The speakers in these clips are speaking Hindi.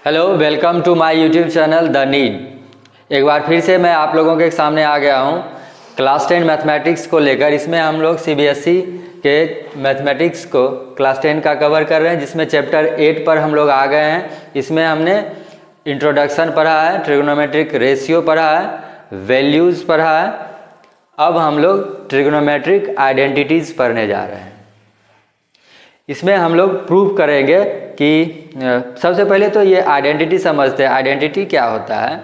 Hello, welcome to my YouTube channel the need. एक बार फिर से मैं आप लोगों के सामने आ गया हूँ क्लास 10 मैथमेटिक्स को लेकर। इसमें हम लोग सीबीएसई के मैथमेटिक्स को क्लास 10 का कवर कर रहे हैं, जिसमें चैप्टर 8 पर हम लोग आ गए हैं। इसमें हमने इंट्रोडक्शन पढ़ा है, ट्रिग्नोमेट्रिक रेशियो पढ़ा है, वैल्यूज़ पढ़ा है। अब हम लोग ट्रिग्नोमेट्रिक आइडेंटिटीज़ पढ़ने जा रहे हैं। इसमें हम लोग प्रूव करेंगे कि सबसे पहले तो ये आइडेंटिटी समझते हैं। आइडेंटिटी क्या होता है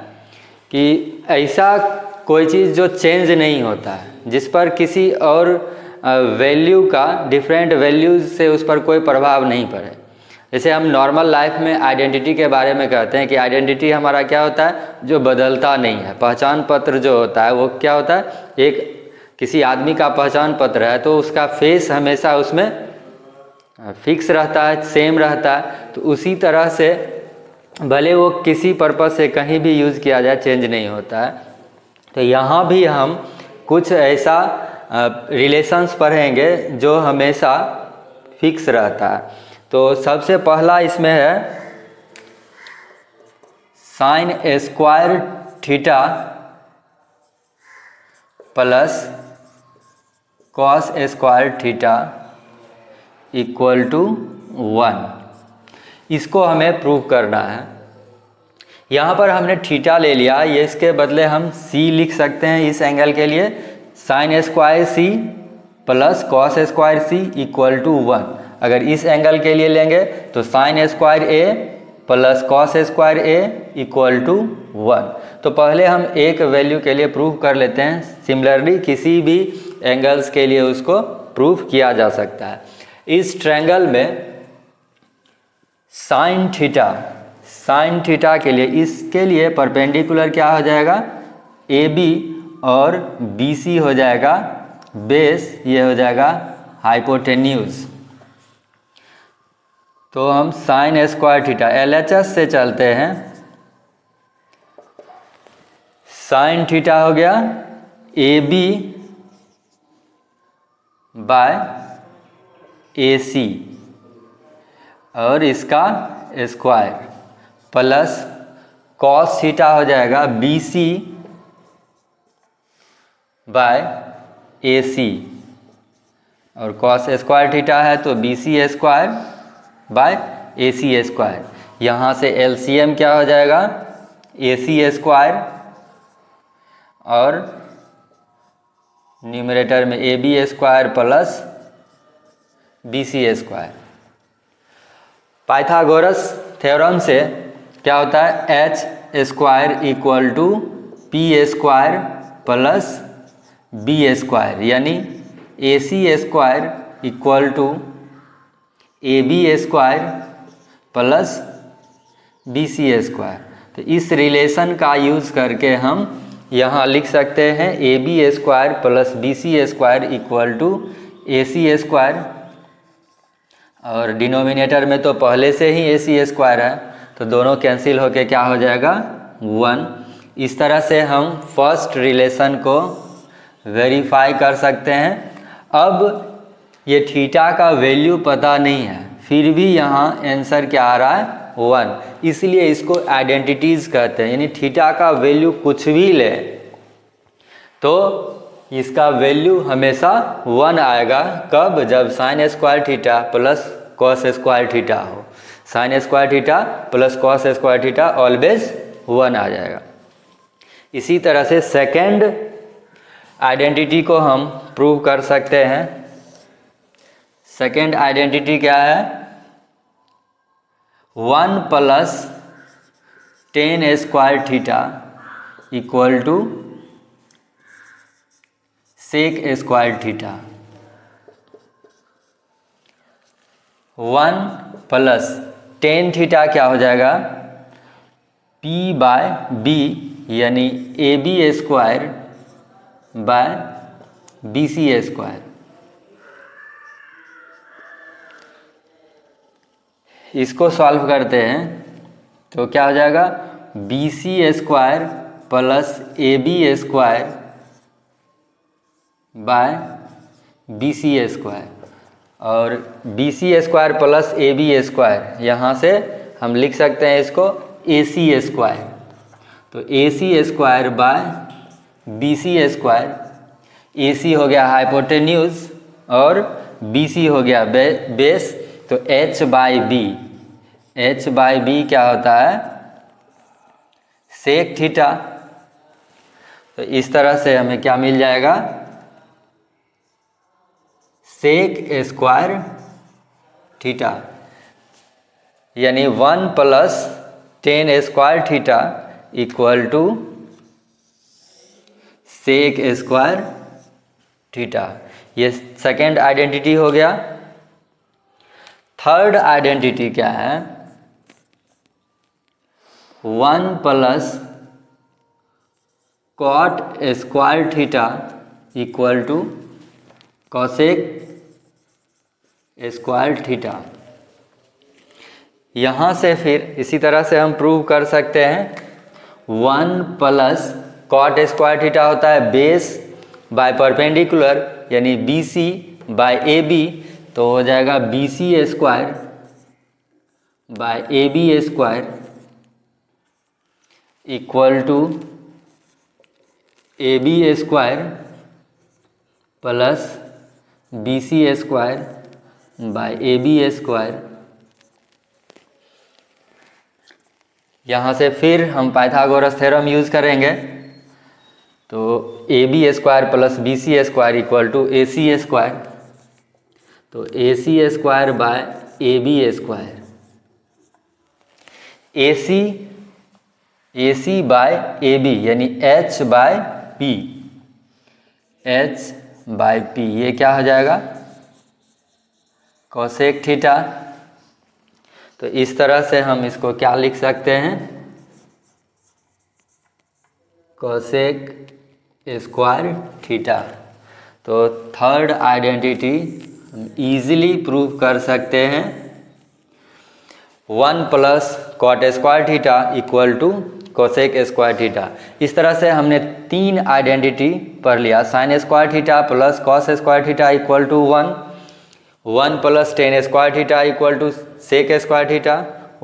कि ऐसा कोई चीज़ जो चेंज नहीं होता है, जिस पर किसी और वैल्यू का डिफरेंट वैल्यूज से उस पर कोई प्रभाव नहीं पड़े। जैसे हम नॉर्मल लाइफ में आइडेंटिटी के बारे में कहते हैं कि आइडेंटिटी हमारा क्या होता है, जो बदलता नहीं है। पहचान पत्र जो होता है वो क्या होता है, एक किसी आदमी का पहचान पत्र है तो उसका फेस हमेशा उसमें फिक्स रहता है, सेम रहता है। तो उसी तरह से भले वो किसी पर्पस से कहीं भी यूज़ किया जाए, चेंज नहीं होता है। तो यहाँ भी हम कुछ ऐसा रिलेशंस पढ़ेंगे जो हमेशा फिक्स रहता है। तो सबसे पहला इसमें है sine square theta plus cos square theta equal to 1। इसको हमें प्रूव करना है। यहाँ पर हमने थीटा ले लिया, ये इसके बदले हम सी लिख सकते हैं। इस एंगल के लिए sine square C plus cos square C equal to 1। अगर इस एंगल के लिए लेंगे तो sine square A plus cos square A equal to 1। तो पहले हम एक वैल्यू के लिए प्रूव कर लेते हैं। सिमिलरली किसी भी एंगल्स के लिए उसको प्रूव किया जा सकता है। इस ट्रायंगल में साइन थीटा के लिए, इसके लिए परपेंडिकुलर क्या हो जाएगा, ए बी और बी सी हो जाएगा बेस, ये हो जाएगा हाइपोटेन्यूज। तो हम साइन स्क्वायर थीटा LHS से चलते हैं। साइन थीटा हो गया ए बी बाय AC और इसका स्क्वायर प्लस कॉस थीटा हो जाएगा BC बाय AC और कॉस स्क्वायर थीटा है तो BC square by AC square. यहाँ से LCM क्या हो जाएगा, AC स्क्वायर और न्यूमरेटर में AB square plus BC square. Pythagoras theorem से क्या होता है, H square equal to P square plus B square, यानी AC square equal to AB square plus BC square. तो इस रिलेशन का यूज़ करके हम यहाँ लिख सकते हैं AB square plus BC square equal to AC square. और डिनोमिनेटर में तो पहले से ही AC स्क्वायर है तो दोनों कैंसिल होके क्या हो जाएगा, 1। इस तरह से हम फर्स्ट रिलेशन को वेरीफाई कर सकते हैं। अब ये थीटा का वैल्यू पता नहीं है, फिर भी यहाँ आंसर क्या आ रहा है, 1। इसलिए इसको आइडेंटिटीज़ कहते हैं। यानी थीटा का वैल्यू कुछ भी ले तो इसका वैल्यू हमेशा 1 आएगा। कब, जब sine square theta plus cos square theta हो। Sine square theta plus cos square theta always 1 आ जाएगा। इसी तरह से सेकेंड आइडेंटिटी को हम प्रूव कर सकते हैं। सेकेंड आइडेंटिटी क्या है, 1 plus tan square theta equal to sec square theta. 1 plus tan theta क्या हो जाएगा, P बाय B यानी AB square by BC square. इसको सॉल्व करते हैं तो क्या हो जाएगा, BC square plus AB square by BC square और BC square plus AB square. यहाँ से हम लिख सकते हैं इसको AC स्क्वायर। तो AC square by BC square. AC हो गया हाइपोटेन्यूज और BC हो गया बेस, तो H by B. H by B क्या होता है? Sec theta. तो इस तरह से हमें क्या मिल जाएगा? सेक स्क्वायर थीटा, यानी 1 plus tan square theta equal to sec square theta. ये सेकेंड आइडेंटिटी हो गया। थर्ड आइडेंटिटी क्या है? 1 plus cot square theta equal to cosec square theta. यहाँ से फिर इसी तरह से हम प्रूव कर सकते हैं 1 प्लस कॉट स्क्वायर थीटा होता है बेस बाय परपेंडिकुलर, यानी BC बाय AB, तो हो जाएगा BC square by AB square equal to AB square plus BC square by AB square. यहाँ से फिर हम पाइथागोरस थ्योरम यूज़ करेंगे, तो AB square plus BC square equal to AC square. तो AC square by AB square. AC by AB यानी H by P। H by P ये क्या हो जाएगा? Cosec theta. तो इस तरह से हम इसको क्या लिख सकते हैं? Cosec square theta. तो थर्ड आइडेंटिटी हम इजीली प्रूव कर सकते हैं 1 plus cot square theta equal to cosec square theta. इस तरह से हमने 3 आइडेंटिटी पढ़ लिया। Sine square theta plus cos square theta equal to 1 plus tan square theta equal to sec square theta,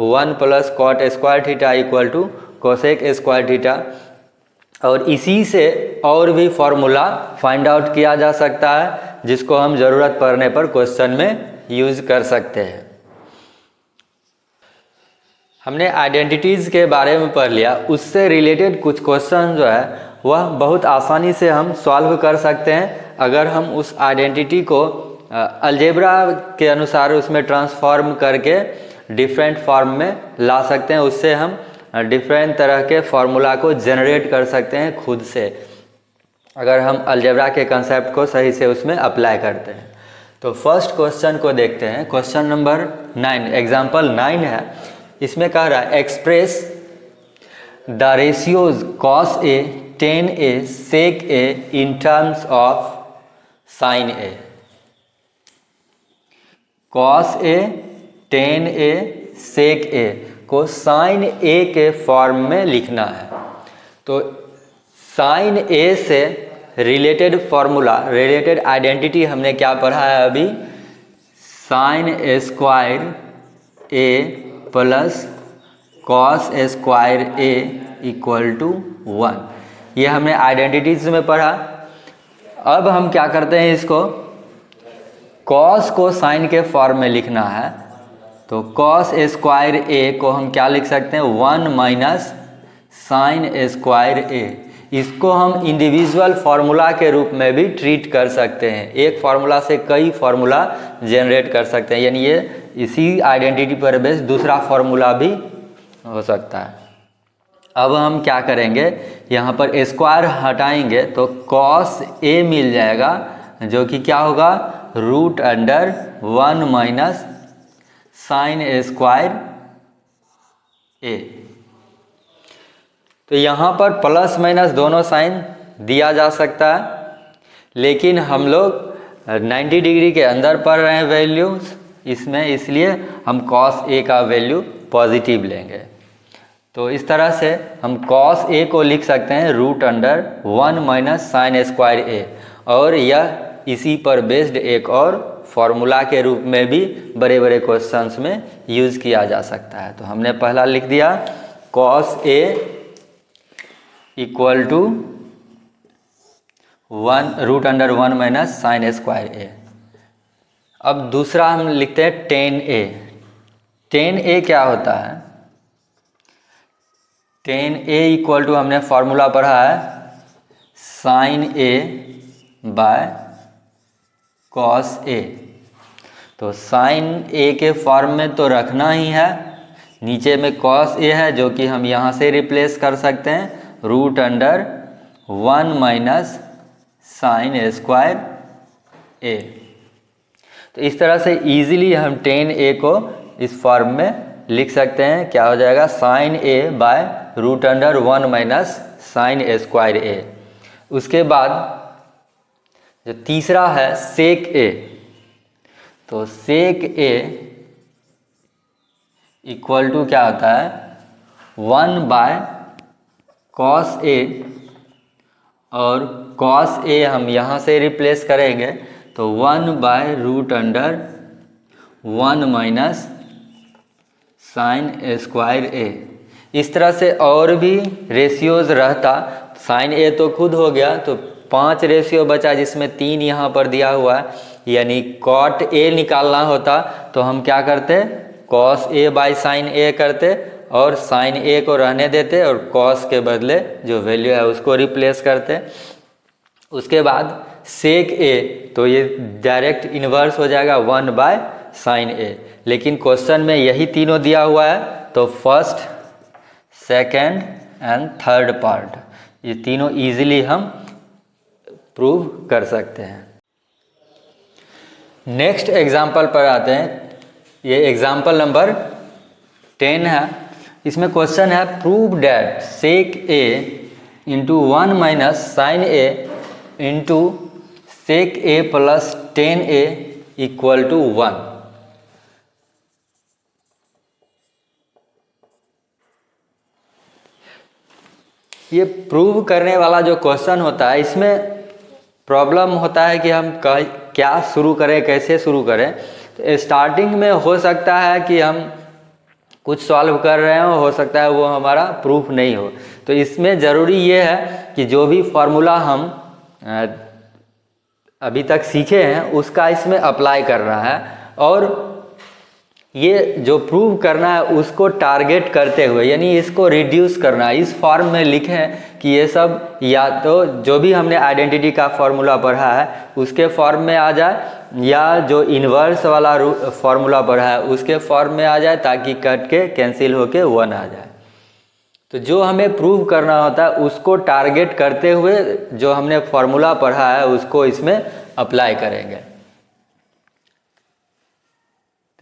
1 plus cot square theta equal to cosec square theta. और इसी से और भी फॉर्मूला फाइंड आउट किया जा सकता है, जिसको हम ज़रूरत पड़ने पर क्वेश्चन में यूज़ कर सकते हैं। हमने आइडेंटिटीज़ के बारे में पढ़ लिया, उससे रिलेटेड कुछ क्वेश्चन जो है वह बहुत आसानी से हम सॉल्व कर सकते हैं अगर हम उस आइडेंटिटी को अलजेब्रा के अनुसार उसमें ट्रांसफॉर्म करके डिफरेंट फॉर्म में ला सकते हैं। उससे हम डिफरेंट तरह के फार्मूला को जनरेट कर सकते हैं खुद से, अगर हम अलजेब्रा के कंसेप्ट को सही से उसमें अप्लाई करते हैं। तो फर्स्ट क्वेश्चन को देखते हैं। क्वेश्चन नंबर 9, एग्जाम्पल 9 है। इसमें कह रहा है express the ratios cos A, tan A, sec A in terms of sin A। cos A, tan A, sec A को sin A के फॉर्म में लिखना है। तो sin A से रिलेटेड फॉर्मूला, रिलेटेड आइडेंटिटी हमने क्या पढ़ा है अभी? sin square A plus cos square A equal to 1, ये हमने आइडेंटिटीज में पढ़ा। अब हम क्या करते हैं, इसको cos को sin के फॉर्म में लिखना है। तो cos स्क्वायर A को हम क्या लिख सकते हैं? 1 माइनस sin स्क्वायर A। इसको हम इंडिविजुअल फार्मूला के रूप में भी ट्रीट कर सकते हैं। एक फार्मूला से कई फार्मूला जनरेट कर सकते हैं, यानी ये इसी आइडेंटिटी पर बेस दूसरा फार्मूला भी हो सकता है। अब हम क्या करेंगे, यहाँ पर स्क्वायर हटाएंगे तो cos A मिल जाएगा, जो कि क्या होगा? Root under 1 minus sin square A। तो यहाँ पर प्लस माइनस दोनों साइन दिया जा सकता है, लेकिन हम लोग 90 डिग्री के अंदर पढ़ रहे हैं वैल्यूज इसमें, इसलिए हम cos A का वैल्यू पॉजिटिव लेंगे। तो इस तरह से हम cos A को लिख सकते हैं root under 1 minus sin square A, और यह इसी पर बेस्ड एक और फॉर्मूला के रूप में भी बड़े बड़े क्वेश्चंस में यूज़ किया जा सकता है। तो हमने पहला लिख दिया cos A equal to 1√1 minus sine square A. अब दूसरा हम लिखते हैं टेन ए। टेन ए क्या होता है? टेन ए इक्वल टू हमने फॉर्मूला पढ़ा है sign A by cos A. तो साइन ए के फॉर्म में तो रखना ही है, नीचे में कॉस ए है जो कि हम यहाँ से रिप्लेस कर सकते हैं √1 माइनस साइन स्क्वायर ए। तो इस तरह से इजीली हम टेन ए को इस फॉर्म में लिख सकते हैं। क्या हो जाएगा? Sign A bye √1 minus sine square ए। उसके बाद जो तीसरा है सेक ए, तो सेक ए इक्वल टू क्या होता है? 1 बाय कॉस ए, और कॉस ए हम यहाँ से रिप्लेस करेंगे तो 1 बाय √1 माइनस साइन स्क्वायर ए। इस तरह से और भी रेशियोज रहता। साइन ए तो खुद हो गया, तो 5 रेशियो बचा जिसमें 3 यहाँ पर दिया हुआ है, यानी कॉट ए निकालना होता तो हम क्या करते? कॉस ए बाय साइन ए करते और साइन ए को रहने देते और कॉस के बदले जो वैल्यू है उसको रिप्लेस करते। उसके बाद सेक ए, तो ये डायरेक्ट इन्वर्स हो जाएगा 1 बाय साइन ए। लेकिन क्वेश्चन में यही तीनों दिया हुआ है, तो first, second and third part ये तीनों इजीली हम प्रूव कर सकते हैं। नेक्स्ट एग्जाम्पल पर आते हैं। ये एग्जाम्पल नंबर 10 है। इसमें क्वेश्चन है prove that sec A into 1 minus sine A into sec A plus tan A equal to 1। ये प्रूव करने वाला जो क्वेश्चन होता है, इसमें प्रॉब्लम होता है कि हम क्या शुरू करें, कैसे शुरू करें। तो स्टार्टिंग में हो सकता है कि हम कुछ सॉल्व कर रहे हो सकता है वो हमारा प्रूफ नहीं हो। तो इसमें ज़रूरी ये है कि जो भी फॉर्मूला हम अभी तक सीखे हैं उसका इसमें अप्लाई करना है, और ये जो प्रूव करना है उसको टारगेट करते हुए, यानी इसको रिड्यूस करना है। इस फॉर्म में लिखें कि ये सब या तो जो भी हमने आइडेंटिटी का फॉर्मूला पढ़ा है उसके फॉर्म में आ जाए, या जो इन्वर्स वाला फॉर्मूला पढ़ा है उसके फॉर्म में आ जाए, ताकि कट के कैंसिल होके 1 आ जाए। तो जो हमें प्रूव करना होता है उसको टारगेट करते हुए जो हमने फॉर्मूला पढ़ा है उसको इसमें अप्लाई करेंगे।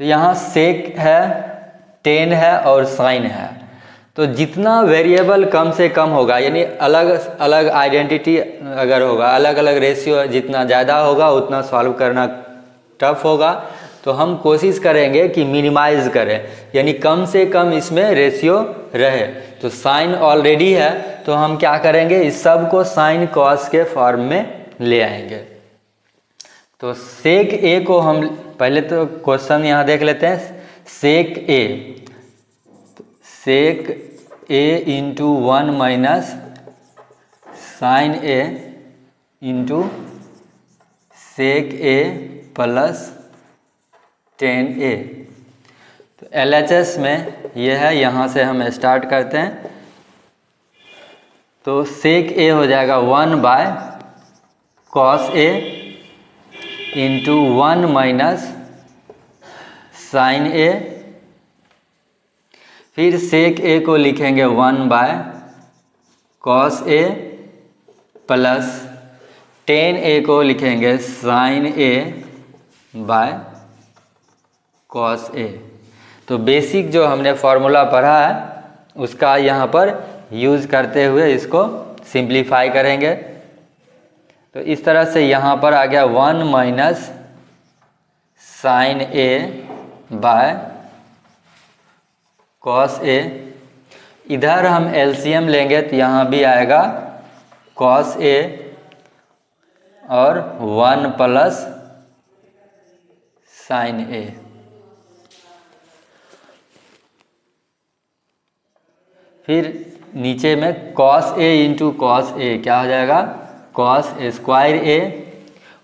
तो यहाँ सेक है, टेन है और साइन है। तो जितना वेरिएबल कम से कम होगा, यानी अलग अलग आइडेंटिटी अगर होगा, अलग अलग रेशियो जितना ज़्यादा होगा उतना सॉल्व करना टफ होगा। तो हम कोशिश करेंगे कि मिनिमाइज करें, यानी कम से कम इसमें रेशियो रहे। तो साइन ऑलरेडी है तो हम क्या करेंगे, इस सब को साइन कॉस के फॉर्म में ले आएंगे। तो सेक ए को हम पहले तो क्वेश्चन यहाँ देख लेते हैं। सेक A into 1 minus sine A into sec A plus tan ए। तो LHS में ये है, यहाँ से हम स्टार्ट करते हैं। तो सेक ए हो जाएगा 1 by cos A into 1 minus sine A. फिर सेक ए को लिखेंगे 1 by cos A plus tan A को लिखेंगे sine A by cos A. तो बेसिक जो हमने फॉर्मूला पढ़ा है उसका यहाँ पर यूज़ करते हुए इसको सिंप्लीफाई करेंगे। तो इस तरह से यहाँ पर आ गया 1 minus sine A by cos A. इधर हम एलसीएम लेंगे तो यहाँ भी आएगा कॉस ए और 1 प्लस साइन ए। फिर नीचे में cos A into cos A क्या हो जाएगा, कॉस ए स्क्वायर ए,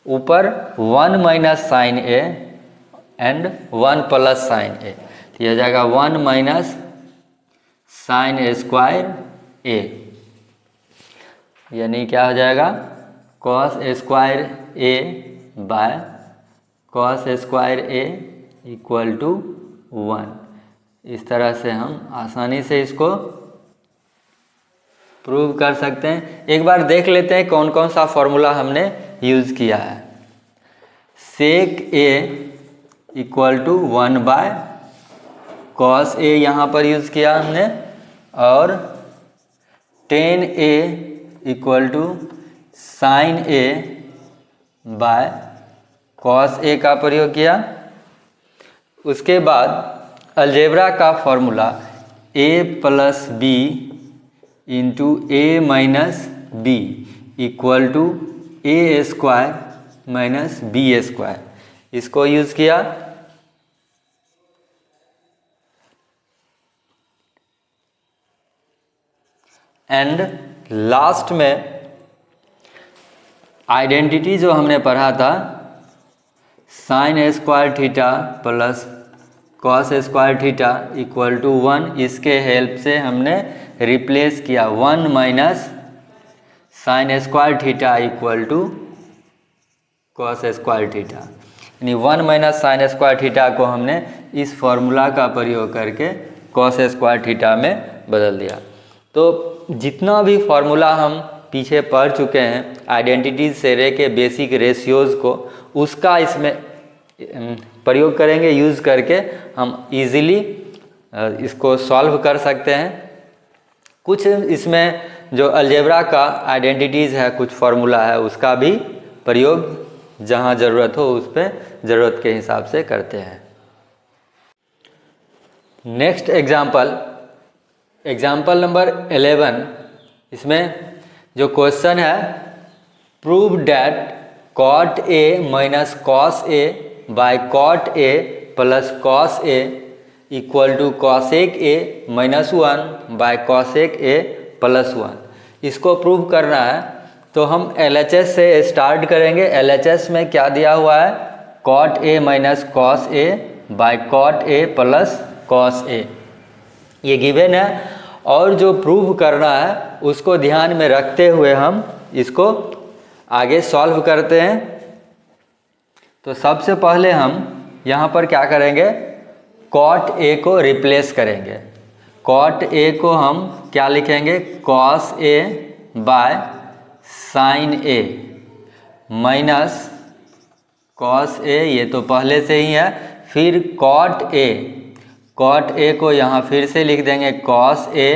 ऊपर 1 minus sine A and 1 plus sine A, तो यह हो जाएगा 1 minus sine A square A, यानी क्या हो जाएगा cos A square A by cos A square A equal to 1। इस तरह से हम आसानी से इसको प्रूव कर सकते हैं। एक बार देख लेते हैं कौन कौन सा फॉर्मूला हमने यूज़ किया है। Sec A equal to 1 by cos A यहाँ पर यूज़ किया हमने, और tan A equal to sine A by cos A का प्रयोग किया। उसके बाद अलजेब्रा का formula a plus B into A minus B equal to A square minus B square, इसको यूज़ किया। एंड लास्ट में आइडेंटिटी जो हमने पढ़ा था sine A square theta plus cos square theta equal to 1, इसके हेल्प से हमने रिप्लेस किया 1 minus sine square theta equal to cos square theta, यानी 1 माइनस साइन स्क्वायर थीटा को हमने इस फॉर्मूला का प्रयोग करके कॉस स्क्वायर थीटा में बदल दिया। तो जितना भी फॉर्मूला हम पीछे पढ़ चुके हैं आइडेंटिटीज से रे के बेसिक रेशियोज़ को, उसका इसमें प्रयोग करेंगे, यूज़ करके हम इजीली इसको सॉल्व कर सकते हैं। कुछ इसमें जो अलजेब्रा का आइडेंटिटीज़ है, कुछ फार्मूला है, उसका भी प्रयोग जहाँ ज़रूरत हो उस पर ज़रूरत के हिसाब से करते हैं। नेक्स्ट एग्जाम्पल नंबर 11, इसमें जो क्वेश्चन है prove that cot A minus cos A by cot A plus cos A equal to cosec A minus 1 by cosec A plus 1, इसको प्रूव करना है। तो हम LHS से स्टार्ट करेंगे। LHS में क्या दिया हुआ है, cot A minus cos A by cot A plus cos A, ये गिवन है। और जो प्रूव करना है उसको ध्यान में रखते हुए हम इसको आगे सॉल्व करते हैं। तो सबसे पहले हम यहाँ पर क्या करेंगे, कॉट ए को रिप्लेस करेंगे। कॉट ए को हम क्या लिखेंगे, cos A by sine A minus cos A, ये तो पहले से ही है। फिर कॉट ए को यहाँ फिर से लिख देंगे कॉस ए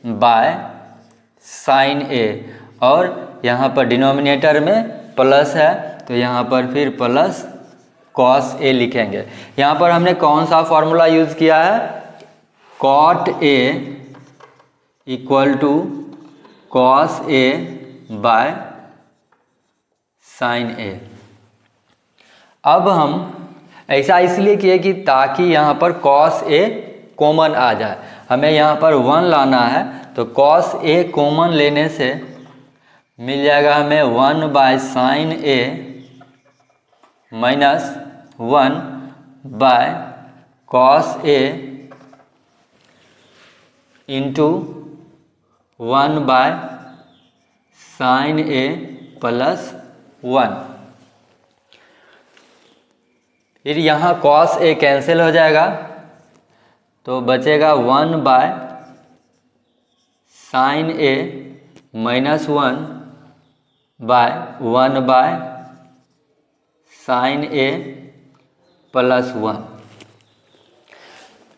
बाय साइन ए, और यहाँ पर डिनोमिनेटर में प्लस है तो यहाँ पर फिर प्लस कॉस ए लिखेंगे। यहाँ पर हमने कौन सा फॉर्मूला यूज़ किया है, cot A equal to cos A by sine A. अब हम ऐसा इसलिए किए कि ताकि यहाँ पर कॉस ए कॉमन आ जाए। हमें यहाँ पर 1 लाना है, तो कॉस ए कॉमन लेने से मिल जाएगा हमें 1 by sine A minus 1 by cos A into 1 by sine A plus 1। फिर यहाँ कॉस ए कैंसिल हो जाएगा तो बचेगा 1 by sine A minus 1 by 1 by sine A plus 1।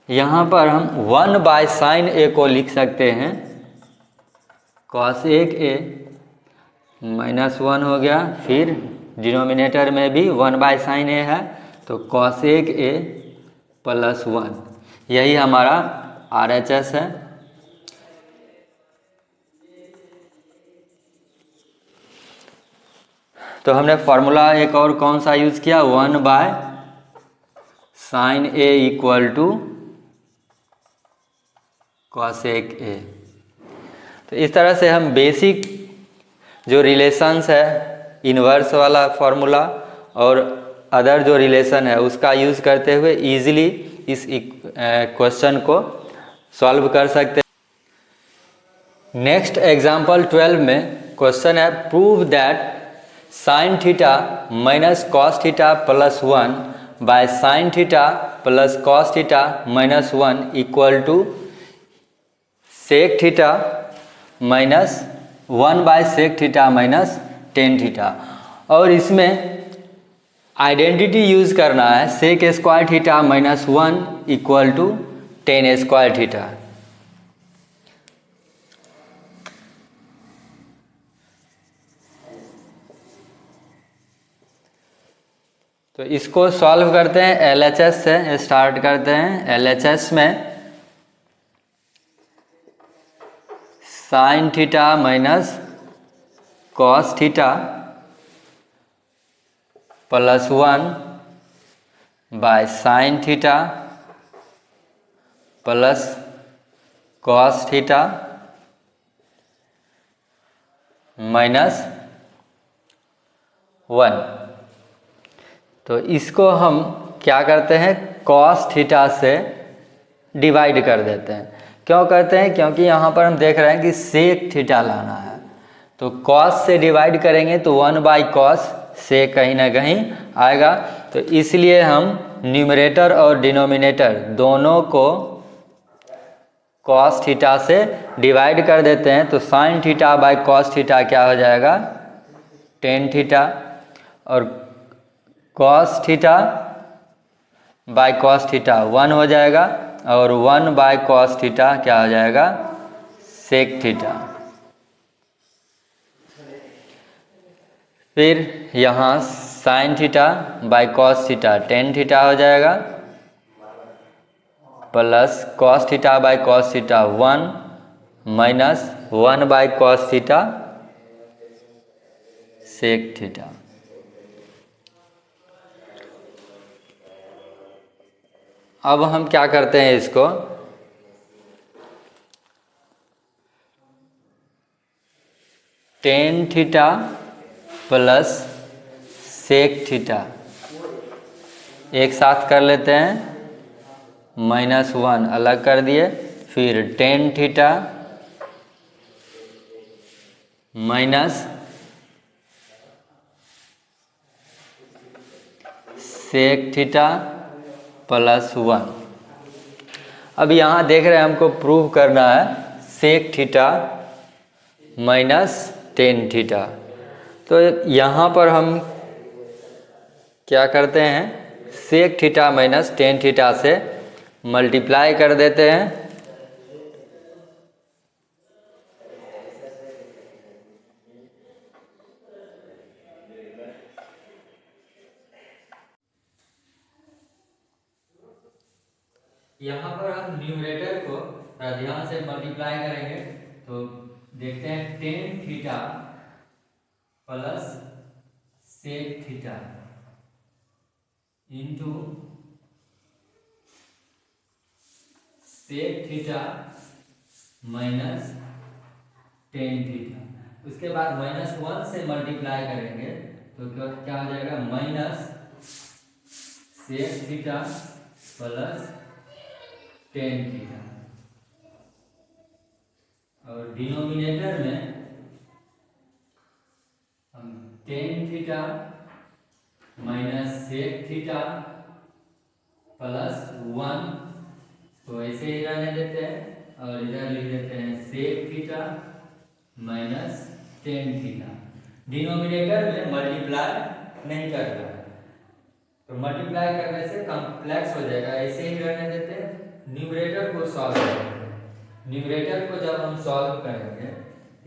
यहाँ पर हम 1 बाय साइन ए को लिख सकते हैं कॉसेक ए माइनस 1 हो गया, फिर डिनोमिनेटर में भी 1 बाय साइन ए है तो कॉसेक ए प्लस 1, यही हमारा RHS है। तो हमने फार्मूला एक और कौन सा यूज़ किया, 1 by sine A equal to cosec A. तो इस तरह से हम बेसिक जो रिलेशंस है, इन्वर्स वाला फॉर्मूला और अदर जो रिलेशन है उसका यूज़ करते हुए इजीली इस क्वेश्चन को सॉल्व कर सकते हैं। नेक्स्ट एग्जांपल 12 में क्वेश्चन है prove that sine theta minus cos theta plus 1 by sine theta plus cos theta minus 1 equal to sec theta minus 1 by sec theta minus tan theta. और इसमें आइडेंटिटी यूज करना है sec square theta minus 1 equal to tan square theta. तो इसको सॉल्व करते हैं, एलएचएस से स्टार्ट करते हैं। एलएचएस में sign theta minus cos theta plus 1 by sine theta plus cos theta minus 1। तो इसको हम क्या करते हैं, कॉस थीटा से डिवाइड कर देते हैं। क्यों करते हैं, क्योंकि यहाँ पर हम देख रहे हैं कि सेक थीटा लाना है, तो कॉस से डिवाइड करेंगे तो 1 बाई कॉस से कहीं ना कहीं आएगा। तो इसलिए हम न्यूमरेटर और डिनोमिनेटर दोनों को कॉस थीटा से डिवाइड कर देते हैं। तो sign theta by cos theta क्या हो जाएगा, टेन थीटा, और cos theta by cos theta 1 हो जाएगा, और 1 बाय कॉस थीटा क्या हो जाएगा, सेक थीटा। फिर यहाँ sine theta by cos theta tan theta हो जाएगा, plus cos theta by cos theta 1 minus 1 by cos theta sec theta. अब हम क्या करते हैं, इसको tan theta plus sec theta एक साथ कर लेते हैं, माइनस 1 अलग कर दिए, फिर tan theta minus sec theta plus 1। अब यहाँ देख रहे हैं हमको प्रूव करना है sec theta minus tan theta. तो यहाँ पर हम क्या करते हैं, sec theta minus tan theta से मल्टीप्लाई कर देते हैं। यहाँ पर हम न्यूमरेटर को ध्यान से मल्टीप्लाई करेंगे तो देखते हैं tan theta plus sec theta into sec theta minus tan theta. उसके बाद माइनस 1 से मल्टीप्लाई करेंगे तो क्या हो जाएगा, minus sec theta plus tan theta, और डिनोमिनेटर में हम tan theta minus sec theta plus 1 तो ऐसे ही रहने देते हैं, और इधर लिख देते हैं sec theta minus tan theta. Denominator में मल्टीप्लाई नहीं कर रहा है, तो मल्टीप्लाई करने से कॉम्प्लेक्स हो जाएगा, ऐसे ही रहने देते हैं। न्यूमरेटर को सॉल्व करेंगे। न्यूमरेटर को जब हम सॉल्व करेंगे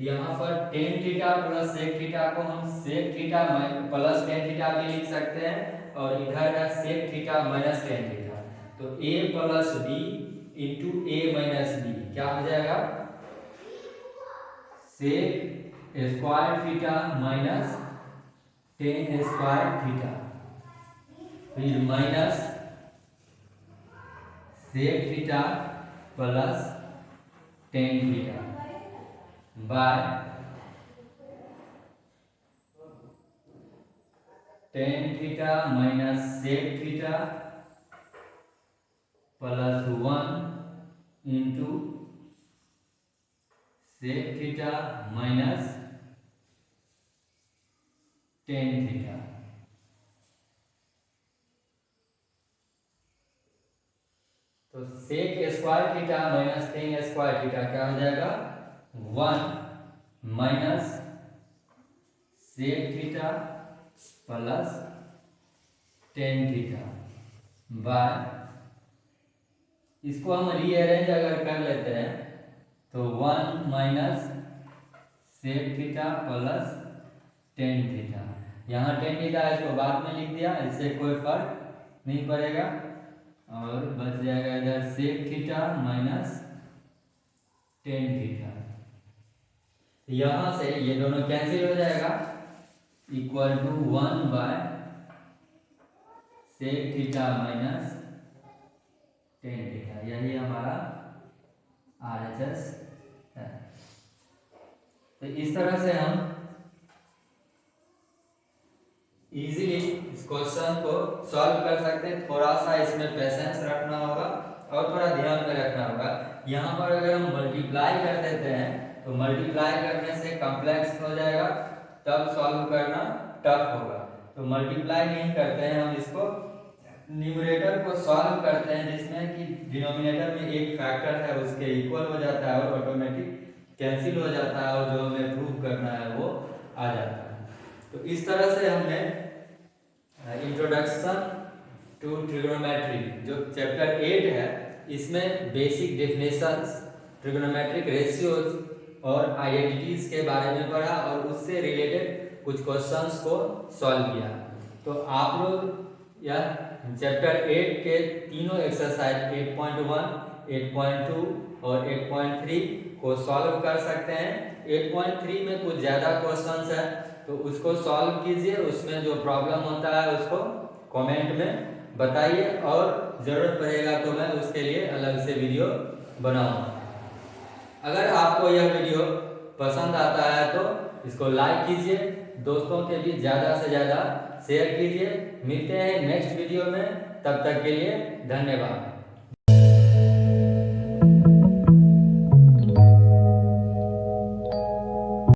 यहाँ पर tan theta plus sec theta को हम sec theta plus tan theta भी लिख सकते हैं, और इधर है sec theta minus tan theta. तो a plus B into A minus B क्या हो जाएगा, sec square theta minus tan square theta, फिर minus sec theta plus tan theta by tan theta minus sec theta plus 1 into sec theta minus tan theta. तो sec square theta minus tan square theta क्या हो जाएगा, 1 minus sec theta plus tan theta by, इसको हम रीअरेंज अगर कर लेते हैं तो 1 minus sec theta plus tan theta. यहाँ टेन थीटा है इसको बाद में लिख दिया, इससे कोई फर्क नहीं पड़ेगा और बच जाएगा इधर sec theta minus tan theta. यहाँ से ये दोनों कैंसिल हो जाएगा, equal to 1 by sec theta minus tan theta. यही हमारा RHS है। तो इस तरह से हम इजीली इस क्वेश्चन को सॉल्व कर सकते हैं। थोड़ा सा इसमें पेशेंस रखना होगा और थोड़ा ध्यान में रखना होगा। यहाँ पर अगर हम मल्टीप्लाई कर देते हैं तो मल्टीप्लाई करने से कॉम्प्लेक्स हो जाएगा, तब सॉल्व करना टफ होगा। तो मल्टीप्लाई नहीं करते हैं, हम इसको न्यूमरेटर को सॉल्व करते हैं जिसमें कि डिनोमिनेटर में एक फैक्टर है उसके इक्वल हो जाता है और ऑटोमेटिक कैंसिल हो जाता है और जो हमें प्रूव करना है वो आ जाता है। तो इस तरह से हमने इंट्रोडक्शन टू ट्रिग्नोमेट्री जो चैप्टर 8 है इसमें बेसिक डेफिनेशंस, ट्रिग्नोमेट्रिक रेशियोज और आइडेंटिटीज के बारे में पढ़ा और उससे रिलेटेड कुछ क्वेश्चंस को सॉल्व किया। तो आप लोग यह चैप्टर 8 के तीनों एक्सरसाइज 8.1, 8.2 और 8.3 को सॉल्व कर सकते हैं। 8.3 में कुछ ज़्यादा क्वेश्चंस है तो उसको सॉल्व कीजिए, उसमें जो प्रॉब्लम होता है उसको कमेंट में बताइए और ज़रूरत पड़ेगा तो मैं उसके लिए अलग से वीडियो बनाऊंगा। अगर आपको यह वीडियो पसंद आता है तो इसको लाइक कीजिए, दोस्तों के बीच ज़्यादा से ज़्यादा शेयर कीजिए। मिलते हैं नेक्स्ट वीडियो में, तब तक के लिए धन्यवाद।